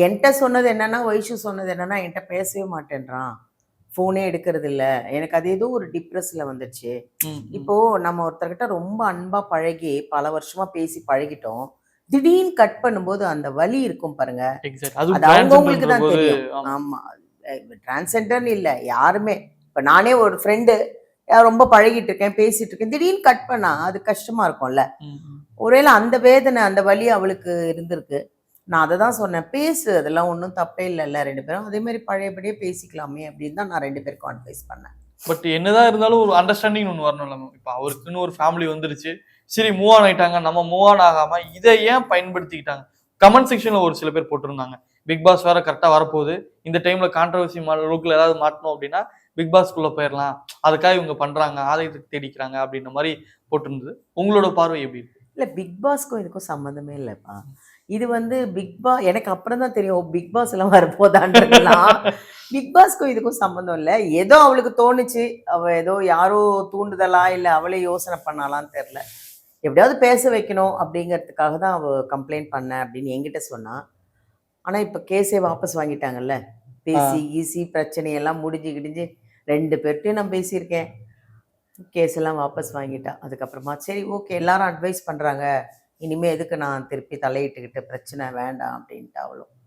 என்கிட்ட சொன்னது என்னன்னா, வைஷு சொன்னது என்னன்னா, என்கிட்ட பேசவே மாட்டேன்றான். ஃபோனே எடுக்கிறது இல்ல. எனக்கு அது ஏதோ ஒரு டிப்ரஸ்ல வந்துருச்சு. இப்போ நம்ம ஒருத்தர்கிட்ட ரொம்ப அன்பா பழகி, பல வருஷமா பேசி பழகிட்டோம். திடீர்னு கட் பண்ணும்போது அந்த வலி இருக்கும் பாருங்க. எக்ஸாக்ட். அதுவும் அது அவங்கவங்களுக்கு தான் டிரான்ஸ்ஜெண்டர்ன்றபோது தெரியும். ஆமா. டிரான்ஸ்ஜெண்டர்ன்னு இல்ல. யாருமே. இப்ப நானே ஒரு ஃப்ரெண்டு ரொம்ப பழகிட்டு இருக்கேன், பேசிட்டு இருக்கேன். திடீர்னு கட் பண்ணா அது கஷ்டமா இருக்கும்ல. ஒருவேளை அந்த வேதனை, அந்த வலி அவளுக்கு இருந்திருக்கு. நான் அத தான் சொன்னேன். பேசு அதெல்லாம் ஒண்ணும் தப்பே இல்லல்ல 2 பேரும். அதே மாரி பழையபடியே பேசிக்கலாமே அப்படின்னு தான் நான் 2 பேருக்கும் அட்வைஸ் பண்ணேன். பட் என்னதான் இருந்தாலும் ஒரு அண்டர்ஸ்டாண்டிங் ஒண்ணு வரணும்ல மேம். இப்ப அவருக்குன்னு ஒரு ஃபேமிலி வந்துருச்சு. சரி மூவ் ஆன் ஆயிட்டாங்க. நம்ம மூவ் ஆன் ஆகாம இத ஏன் பயன்படுத்திக்கிட்டாங்க? கமெண்ட் செக்ஷன்ல ஒரு சில பேர் போட்டிருந்தாங்க. பிக் பாஸ் வேற கரெக்ட்டா வரப்போகுது. இந்த டைம்ல கான்ட்ரோவர்சி லுக்ல ஏதாவது மாட்டணும் அப்படின்னா, பிக் பாஸ்க்குள்ள போயிரலாம். அதுக்காக இவங்க பண்றாங்க. ஆதாயத்துக்கு தேடிக்கிறாங்க அப்படின்ற மாரி போட்டிருந்தது. உங்களோட பார்வை எப்படி இருக்கு? இல்ல பிக் பாஸ்க்கும் இதுக்கும் சம்மந்தமே இல்லப்பா. இது வந்து எனக்கு அப்புறம் தான் தெரியும். பிக் பாஸ் எல்லாம் வரப்போதான்றதெல்லாம். பிக் பாஸ்க்கும் இதுக்கும் சம்மந்தம் இல்ல. ஏதோ அவளுக்கு தோணுச்சு. அவ ஏதோ யாரோ தூண்டுதலா, இல்ல அவளே யோசனை பண்ணாளான்னு தெரியல. எப்படியாவது பேச வைக்கணும் அப்படிங்கிறதுக்காக தான் அவ கம்ப்ளைண்ட் பண்ணேன் அப்படின்னு என்கிட்ட சொன்னா. ஆனா இப்ப கேஸே வாபஸ் வாங்கிட்டாங்கல்ல. பேசி, கீசி பிரச்சனையெல்லாம் முடிஞ்சு கிடிஞ்சு 2 பேர்ட்டயும் நான் பேசியிருக்கேன். கேஸ் எல்லாம் வாபஸ் வாங்கிட்டா. அதுக்கப்புறமா சரி ஓகே எல்லாரும் அட்வைஸ் பண்றாங்க. இனிமே எதுக்கு நான் திருப்பி தலையிட்டுக்கிட்டு பிரச்சனை வேண்டாம் அப்படின்ட்டா அவளும்.